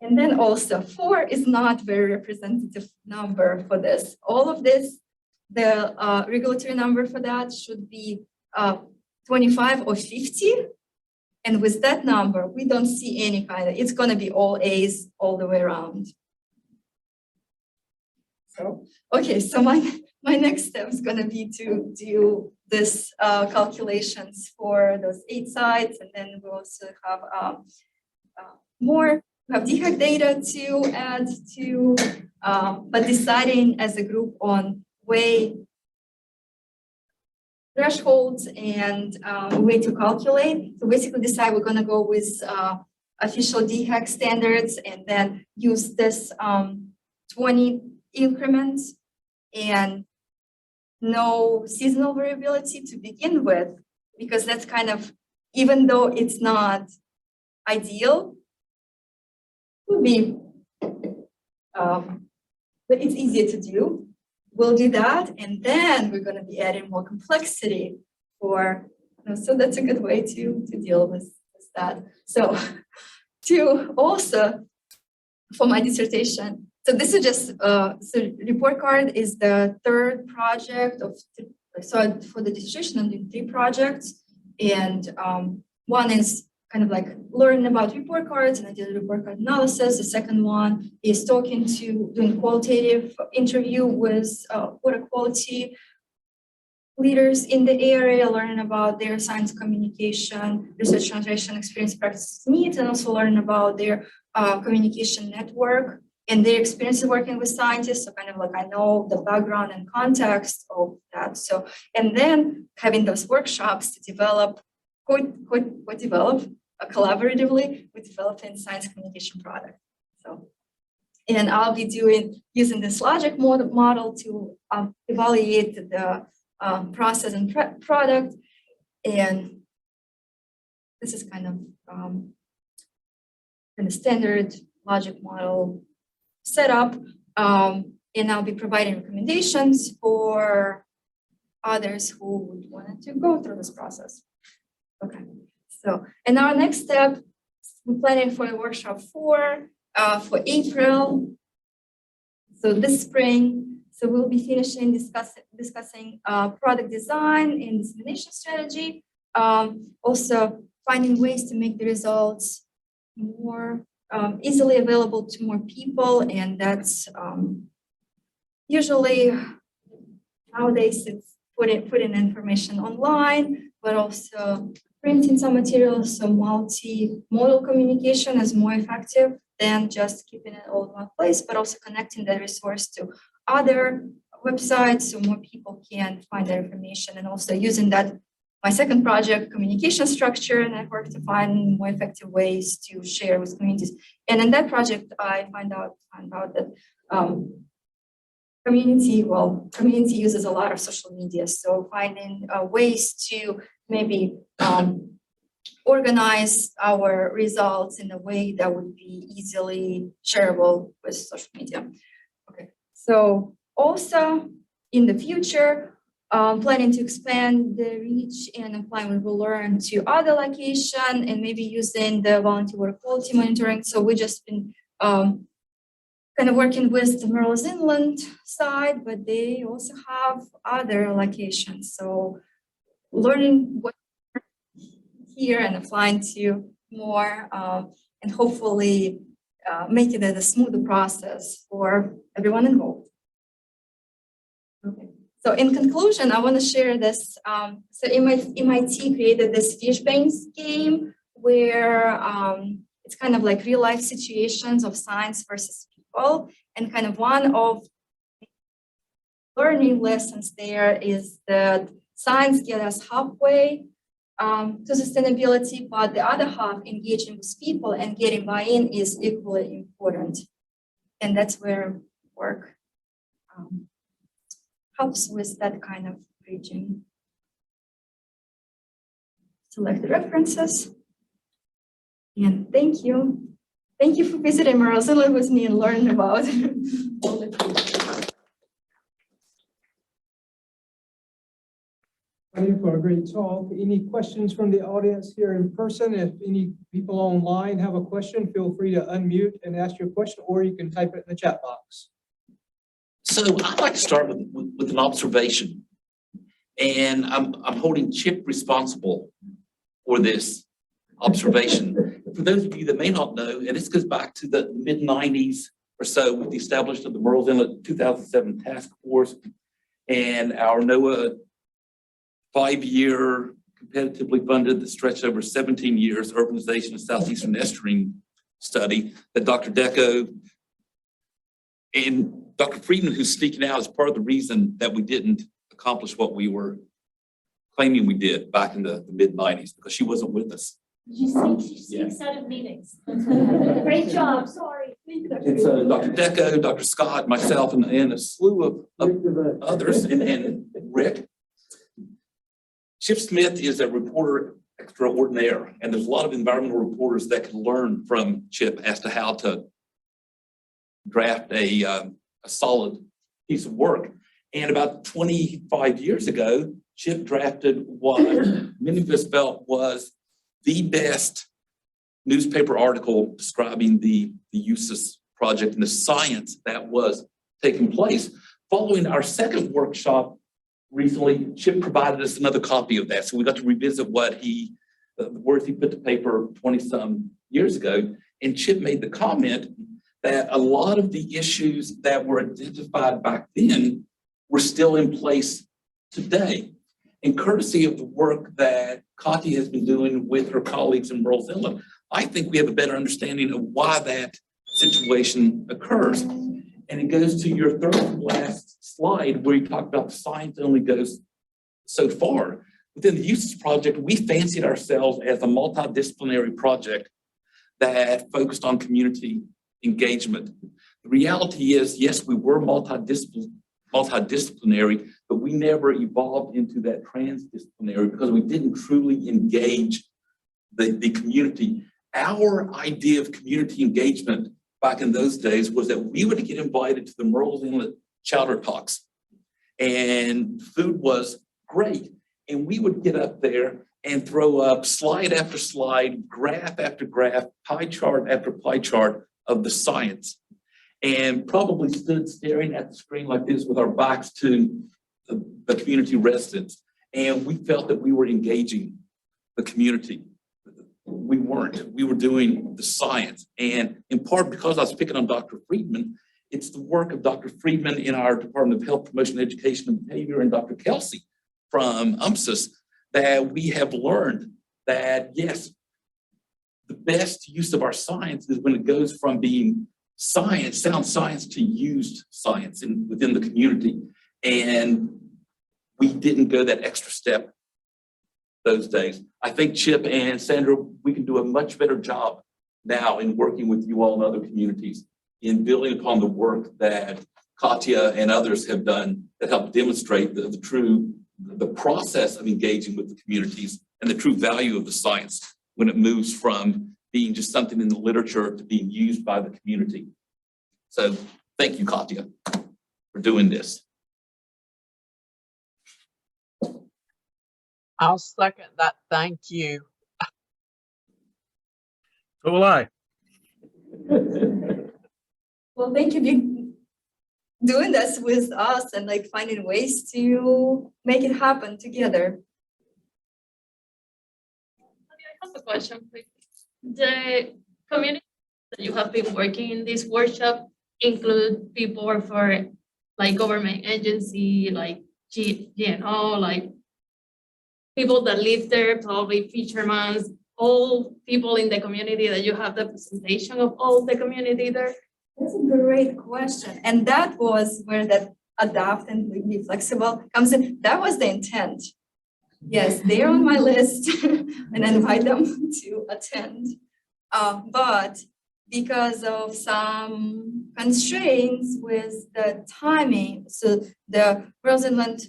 then also 4 is not very representative number for this. All of this, the regulatory number for that should be 25 or 50. And with that number, we don't see any kind of, it's going to be all A's all the way around. So, okay, so my next step is going to be to do this calculations for those 8 sites. And then we also have more, we have DHEC data to add to, but deciding as a group on way thresholds and way to calculate. So basically decide we're going to go with official DHEC standards and then use this 20 increments and no seasonal variability to begin with, because that's kind of, even though it's not ideal, would be, but it's easier to do. We'll do that, and then we're going to be adding more complexity for, so that's a good way to deal with that. So to also, for my dissertation, so this is just, so report card is the 3rd project of, so for the dissertation I'm doing 3 projects, and one is kind of like learning about report cards, and I did a report card analysis. The second one is doing qualitative interview with water quality leaders in the area, learning about their science communication, research translation, experience, practice, needs, and also learning about their communication network and their experiences working with scientists. So kind of like I know the background and context of that. So, and then having those workshops to develop, collaboratively with developing science communication product. So, and I'll be using this logic model to evaluate the process and product. And this is kind of standard logic model setup. And I'll be providing recommendations for others who would want to go through this process. Okay. So, and our next step, we're planning for a workshop for April. So this spring, so we'll be finishing discussing product design and dissemination strategy. Also finding ways to make the results more easily available to more people, and that's usually nowadays it's putting information online, but also printing some materials, so multimodal communication is more effective than just keeping it all in one place, but also connecting the resource to other websites so more people can find that information, and also using that, my second project, communication structure network, to find more effective ways to share with communities. And in that project, I found out that community uses a lot of social media, so finding ways to maybe organize our results in a way that would be easily shareable with social media. Okay, so also in the future, planning to expand the reach and apply what we learn to other locations and maybe using the volunteer water quality monitoring. So we just been kind of working with the Murrells Inlet side, but they also have other locations. So learning what here and applying to more and hopefully make it a smoother process for everyone involved. Okay. So in conclusion, I want to share this. So MIT created this fish banks game where it's kind of like real life situations of science versus people. And kind of one of learning lessons there is that science gets us halfway to sustainability, but the other half, engaging with people and getting buy-in, is equally important. And that's where work helps with that kind of bridging. Select the references. And thank you. Thank you for visiting Murrells Inlet with me and learning about all the things. Thank you for a great talk. Any questions from the audience here in person? If any people online have a question, feel free to unmute and ask your question, or you can type it in the chat box. So I'd like to start with an observation, and I'm holding Chip responsible for this observation. For those of you that may not know, and this goes back to the mid-90s or so with the establishment of the Murrells Inlet 2007 task force and our NOAA 5-year competitively funded that stretched over 17 years urbanization of southeastern estuarine study that Dr. Deco and Dr. Friedman, who's speaking out, is part of the reason that we didn't accomplish what we were claiming we did back in the mid-90s, because she wasn't with us. She speaks out of meetings. Great job, sorry. And so Dr. Deco, Dr. Scott, myself, and a slew of others, and Rick. Chip Smith is a reporter extraordinaire, and there's a lot of environmental reporters that can learn from Chip as to how to draft a solid piece of work. And about 25 years ago, Chip drafted what many of us felt was the best newspaper article describing the USIS project and the science that was taking place. Following our second workshop recently, Chip provided us another copy of that. So we got to revisit the words he put to paper 20-some years ago. And Chip made the comment that a lot of the issues that were identified back then were still in place today. And courtesy of the work that Katya has been doing with her colleagues in Murrells Inlet, I think we have a better understanding of why that situation occurs. And it goes to your third from last slide where you talk about the science only goes so far. Within the USIS project, we fancied ourselves as a multidisciplinary project that focused on community engagement. The reality is, yes, we were multidisciplinary, but we never evolved into that transdisciplinary because we didn't truly engage the community. Our idea of community engagement back in those days was that we would get invited to the Murrells Inlet chowder talks, and food was great. And we would get up there and throw up slide after slide, graph after graph, pie chart after pie chart of the science, and probably stood staring at the screen like this with our backs to the community residents. And we felt that we were engaging the community. We weren't. We were doing the science. And in part because I was picking on Dr. Friedman, it's the work of Dr. Friedman in our Department of Health, Promotion, Education, and Behavior, and Dr. Kelsey from UMSIS that we have learned that, yes, the best use of our science is when it goes from being science, sound science, to used science within the community. And we didn't go that extra step those days. I think Chip and Sandra, we can do a much better job now in working with you all in other communities in building upon the work that Katya and others have done that help demonstrate the process of engaging with the communities and the true value of the science when it moves from being just something in the literature to being used by the community. So thank you, Katya, for doing this. I'll second that. Thank you. So will I. Well, thank you for doing this with us and like finding ways to make it happen together. I have a question, please. The community that you have been working in this workshop include people for like government agency, like GNO, like people that live there, probably fishermen, all people in the community that you have the presentation of all the community there? That's a great question. And that was where that adapt and be flexible comes in. That was the intent. Yes, they're on my list and I invite them to attend. But because of some constraints with the timing, so the Murrells Inlet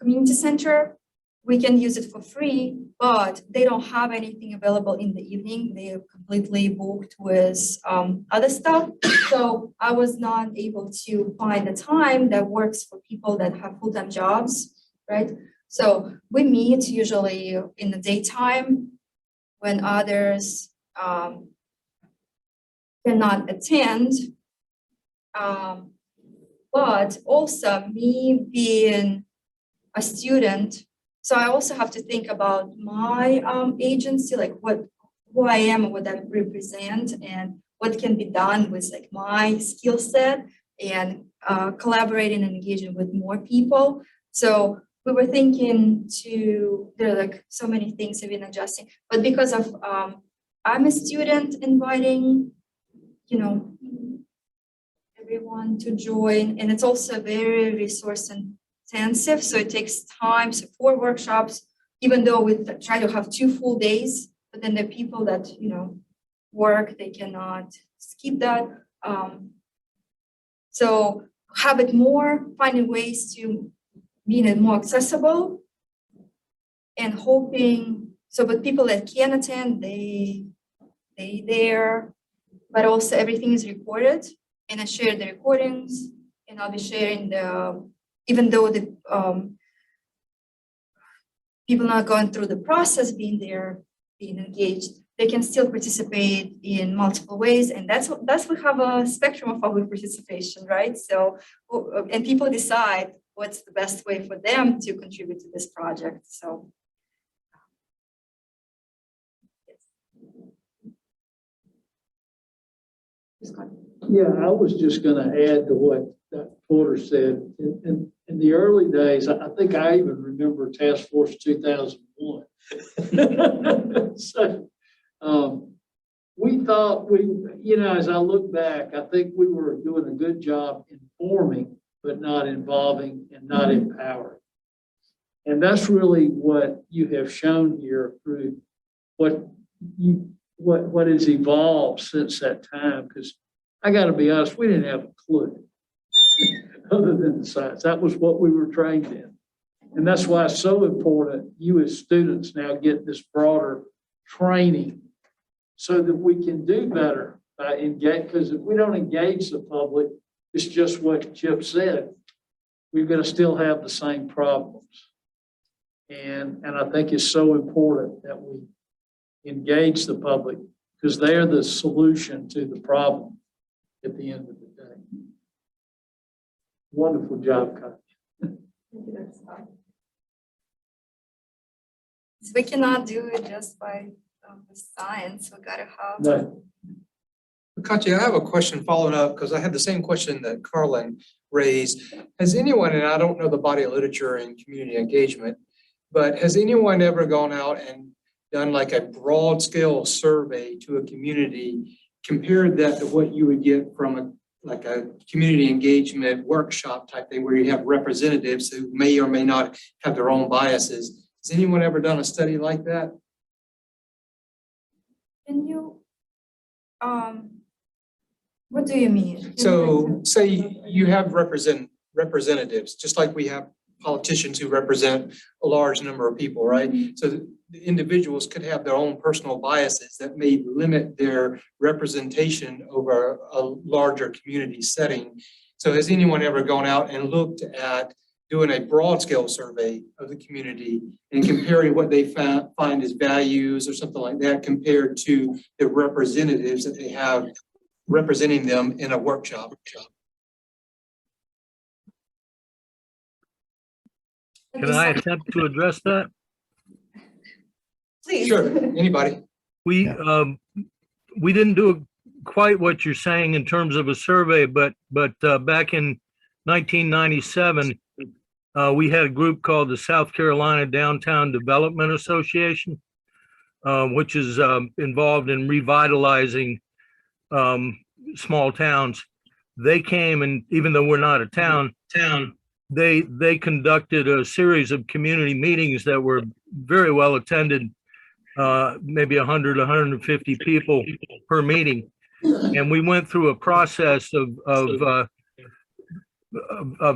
Community Center, we can use it for free, but they don't have anything available in the evening. They are completely booked with other stuff. So I was not able to find a time that works for people that have full-time jobs, right? So we meet usually in the daytime when others cannot attend. But also me being a student, so I also have to think about my agency, like who I am and what I represent and what can be done with like my skill set and collaborating and engaging with more people. So we were thinking there are like so many things have been adjusting, but because of I'm a student inviting, everyone to join, and it's also very resource intensive, so it takes time. So 4 workshops, even though we try to have 2 full days, but then the people that work, they cannot skip that. So have it more, finding ways to being it more accessible, and hoping so. But people that can attend, they there, but also everything is recorded, and I share the recordings, and I'll be sharing the. Even though the people not going through the process, being there, being engaged, they can still participate in multiple ways, and that's we have a spectrum of public participation, right? So, and people decide what's the best way for them to contribute to this project. So, yes. Yeah, I was just going to add to what Dr. Porter said. In the early days, I think I even remember Task Force 2001. So we thought as I look back, I think we were doing a good job informing, but not involving and not empowering. And that's really what you have shown here through what has evolved since that time. Because I got to be honest, we didn't have a clue other than the science. That was what we were trained in. And that's why it's so important you as students now get this broader training so that we can do better by engage. Because if we don't engage the public, it's just what Chip said. We're going to still have the same problems. And I think it's so important that we engage the public because they're the solution to the problem at the end of the day. Wonderful job, Katya. So we cannot do it just by science. We gotta have. No. Katya, I have a question following up because I had the same question that Carlin raised. Has anyone, and I don't know the body of literature in community engagement, but has anyone ever gone out and done like a broad scale survey to a community, compared that to what you would get from a community engagement workshop type thing where you have representatives who may or may not have their own biases? Has anyone ever done a study like that? Can you, what do you mean? So say you have representatives, just like we have politicians who represent a large number of people, right? So the individuals could have their own personal biases that may limit their representation over a larger community setting. So has anyone ever gone out and looked at doing a broad scale survey of the community and comparing what they find as values or something like that compared to the representatives that they have representing them in a workshop? Can I attempt to address that? Please. Sure, anybody? We didn't do quite what you're saying in terms of a survey, but back in 1997, we had a group called the South Carolina Downtown Development Association, which is involved in revitalizing small towns. They came, and even though we're not a town, they conducted a series of community meetings that were very well attended, maybe 100, 150 people per meeting. And we went through a process of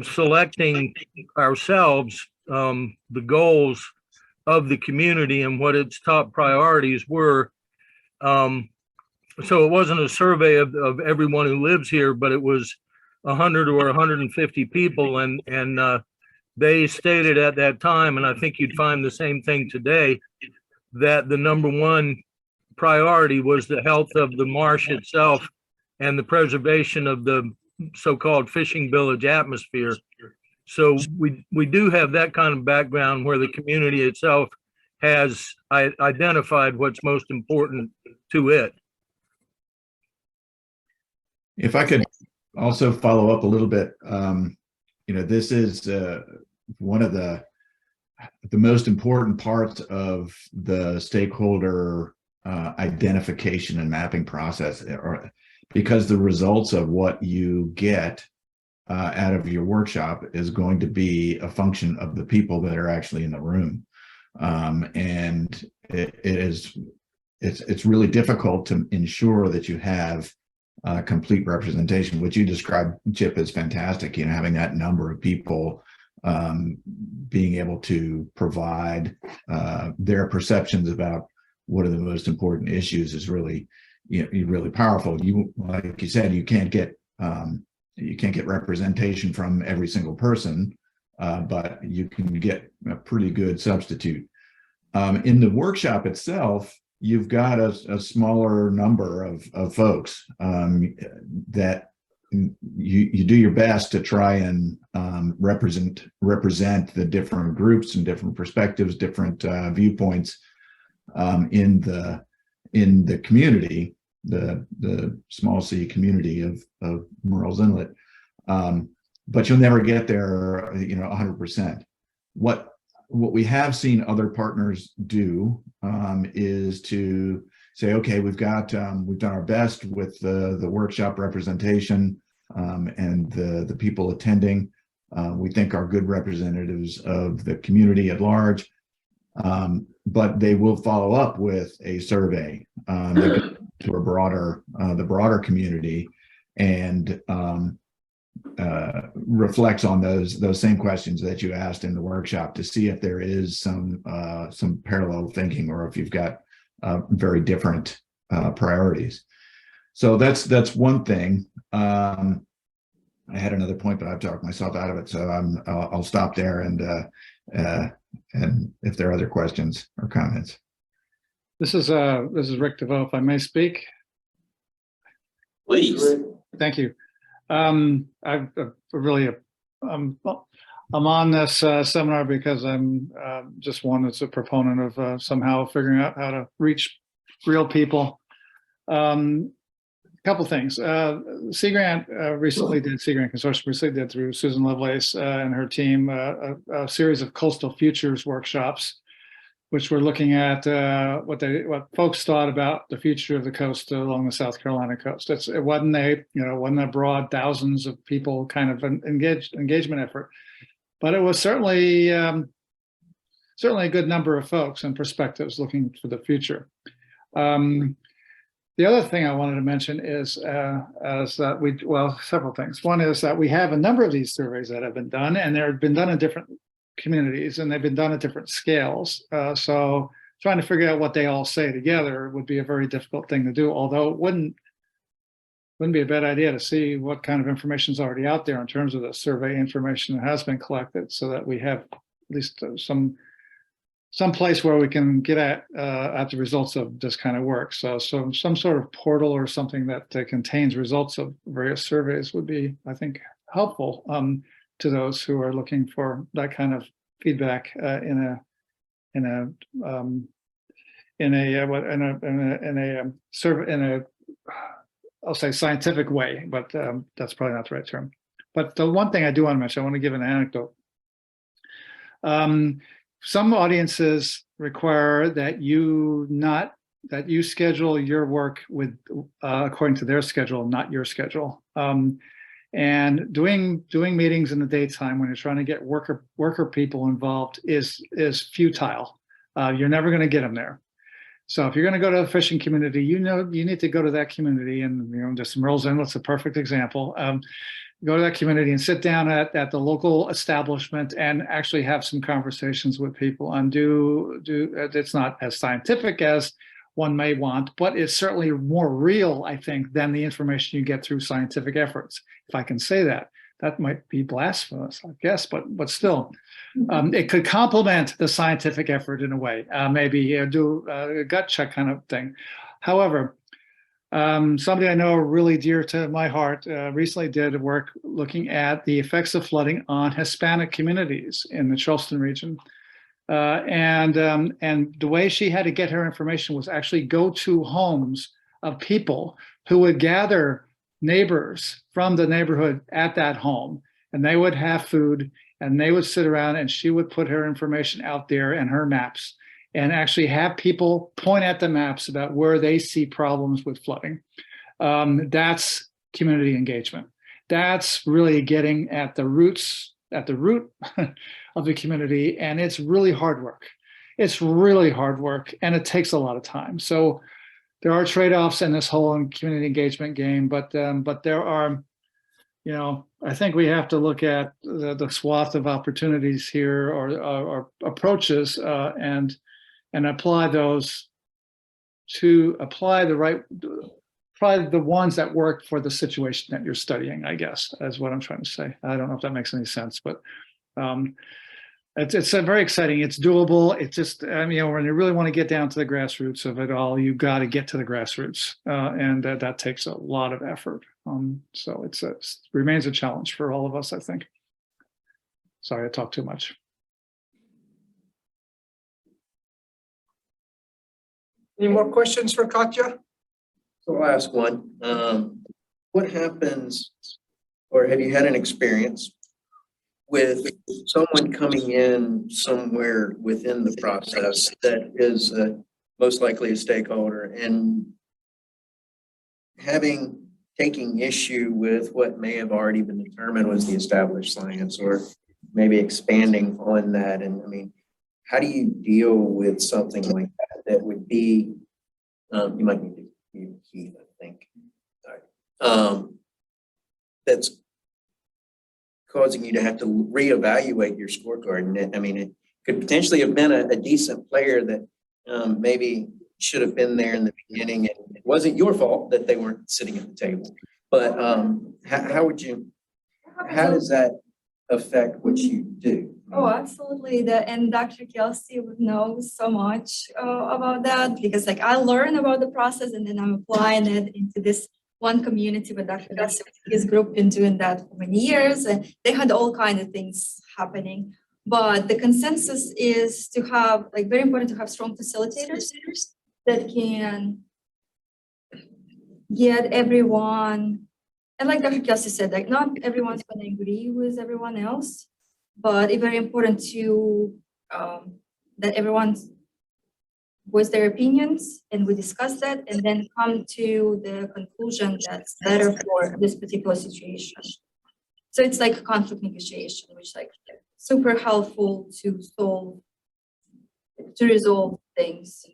selecting ourselves the goals of the community and what its top priorities were. So it wasn't a survey of everyone who lives here, but it was 100 or 150 people, and they stated at that time, and I think you'd find the same thing today, that the number one priority was the health of the marsh itself and the preservation of the so-called fishing village atmosphere. So we do have that kind of background where the community itself has identified what's most important to it. If I could also follow up a little bit, this is one of the most important parts of the stakeholder identification and mapping process, because the results of what you get out of your workshop is going to be a function of the people that are actually in the room. And it's really difficult to ensure that you have complete representation. What you described, Chip, is fantastic. Having that number of people being able to provide their perceptions about what are the most important issues is really, really powerful. Like you said, you can't get representation from every single person, but you can get a pretty good substitute. In the workshop itself, you've got a smaller number of folks that you do your best to try and represent the different groups and different perspectives, different viewpoints in the community, the small C community of Murrells Inlet. But you'll never get there, 100%. What we have seen other partners do is to say, okay, we've done our best with the workshop representation and the people attending. We think are good representatives of the community at large, but they will follow up with a survey to the broader community, and reflects on those same questions that you asked in the workshop to see if there is some parallel thinking, or if you've got very different priorities. So that's one thing. I had another point, but I've talked myself out of it, so I'll stop there. And if there are other questions or comments. This is Rick DeVoe, if I may speak. Please. Thank you. I'm on this seminar because I'm just one that's a proponent of somehow figuring out how to reach real people. Couple things. Sea Grant Consortium recently did through Susan Lovelace and her team a series of coastal futures workshops, which were looking at what folks thought about the future of the coast along the South Carolina coast. It wasn't a broad thousands of people kind of engagement effort, but it was certainly a good number of folks and perspectives looking for the future. The other thing I wanted to mention is that several things. One is that we have a number of these surveys that have been done, and they've been done in different communities, and they've been done at different scales. So trying to figure out what they all say together would be a very difficult thing to do, although it wouldn't be a bad idea to see what kind of information is already out there in terms of the survey information that has been collected, so that we have at least some place where we can get at the results of this kind of work. So some sort of portal or something that contains results of various surveys would be, I think, helpful to those who are looking for that kind of feedback in a I'll say scientific way, but that's probably not the right term. But the one thing I do want to mention, I want to give an anecdote. Some audiences require that you schedule your work with according to their schedule, not your schedule. And doing meetings in the daytime when you're trying to get worker people involved is futile. You're never going to get them there. So if you're going to go to a fishing community, you need to go to that community, and just Murrells Inlet's a perfect example. Go to that community and sit down at the local establishment and actually have some conversations with people, and it's not as scientific as one may want, but it's certainly more real, I think, than the information you get through scientific efforts. If I can say that, that might be blasphemous, I guess, but still, it could complement the scientific effort in a way, maybe do a gut check kind of thing. However, somebody I know really dear to my heart recently did work looking at the effects of flooding on Hispanic communities in the Charleston region. And the way she had to get her information was actually go to homes of people who would gather neighbors from the neighborhood at that home, and they would have food, and they would sit around, and she would put her information out there and her maps, and actually have people point at the maps about where they see problems with flooding. That's community engagement. That's really getting at the root of the community, and it's really hard work. It's really hard work, and it takes a lot of time. So there are trade-offs in this whole community engagement game, but there are, I think we have to look at the swath of opportunities here, or approaches, and apply those probably the ones that work for the situation that you're studying, I guess, is what I'm trying to say. I don't know if that makes any sense, but it's very exciting. It's doable. It's just, when you really want to get down to the grassroots of it all, you've got to get to the grassroots, and that takes a lot of effort. So it remains a challenge for all of us, I think. Sorry, I talked too much. Any more questions for Katya? So I'll ask one. What happens, or have you had an experience with someone coming in somewhere within the process that is most likely a stakeholder and taking issue with what may have already been determined was the established science, or maybe expanding on that? And how do you deal with something like that would be, you might need to use Keith, I think. All right. That's causing you to have to reevaluate your scorecard. And it could potentially have been a decent player that maybe should have been there in the beginning, and it wasn't your fault that they weren't sitting at the table. But how does that affect what you do? Oh, absolutely. And Dr. Kelsey would know so much about that, because I learned about the process, and then I'm applying it into this one community. But Dr. Kelsey, his group been doing that for many years, and they had all kinds of things happening. But the consensus is to have, very important to have strong facilitators that can get everyone, and like Dr. Kelsey said, not everyone's going to agree with everyone else, but it's very important to that everyone voice their opinions, and we discuss that, and then come to the conclusion that's better for this particular situation. So it's like conflict negotiation, which is super helpful to resolve things.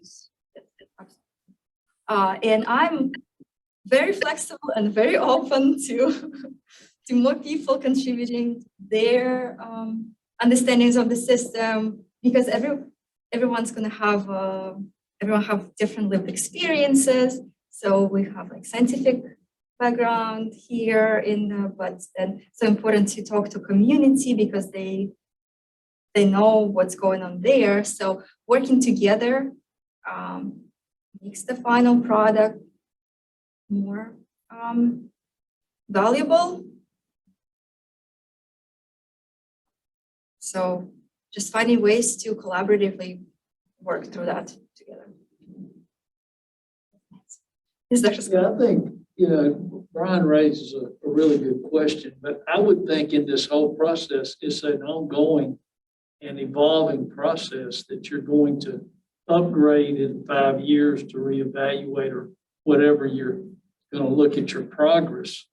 And I'm very flexible and very open to more people contributing their understandings of the system, because everyone's gonna have everyone have different lived experiences. So we have like scientific background here but then so important to talk to community because they know what's going on there. So working together makes the final product more valuable. So just finding ways to collaboratively work through that together. Is that just Yeah, I think, Brian raises a really good question, but I would think in this whole process, it's an ongoing and evolving process that you're going to upgrade in 5 years to reevaluate or whatever you're going to look at your progress.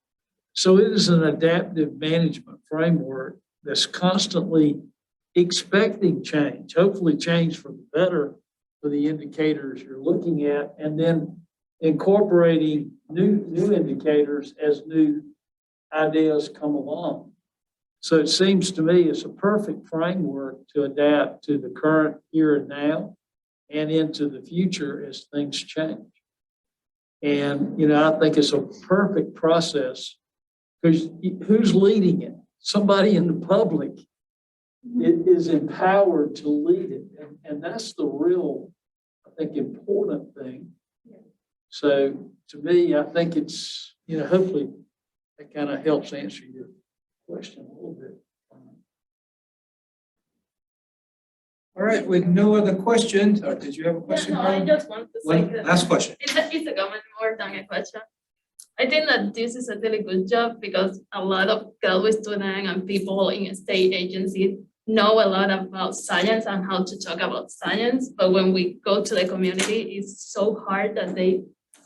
So it is an adaptive management framework that's constantly expecting change, hopefully change for the better for the indicators you're looking at, and then incorporating new indicators as new ideas come along. So it seems to me it's a perfect framework to adapt to the current here and now and into the future as things change. And, I think it's a perfect process because who's leading it? Somebody in the public is empowered to lead it. And that's the real, I think, important thing. So to me, I think it's, hopefully that kind of helps answer your question a little bit. All right, with no other questions, or did you have a question, I Carla? just want to say One that last question. it's a comment more than a question. I think that this is a really good job because a lot of graduate students and people in state agencies know a lot about science and how to talk about science. But when we go to the community, it's so hard that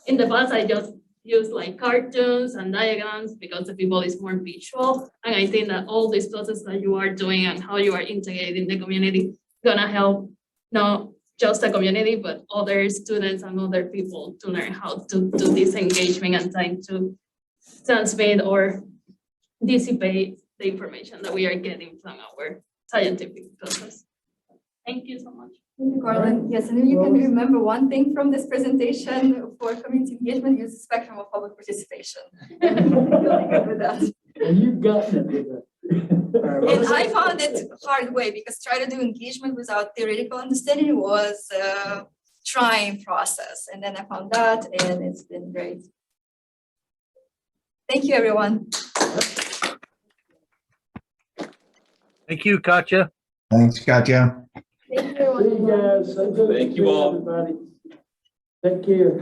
in the past, I just use like cartoons and diagrams because the people is more visual. And I think that all these processes that you are doing and how you are integrating the community gonna help not just the community, but other students and other people to learn how to do this engagement and trying to transmit or dissipate the information that we are getting from our scientific process. Thank you so much. Thank you, Carlin. Yes, and if you can remember one thing from this presentation for community engagement, use the spectrum of public participation. Really good with that. And you've gotten it with that. And I found it hard way because trying to do engagement without theoretical understanding was a trying process. And then I found that and it's been great. Thank you, everyone. Thank you, Katya. Thanks, Katya. Thank you, everyone. See you guys. Thank you all. Everybody. Take care.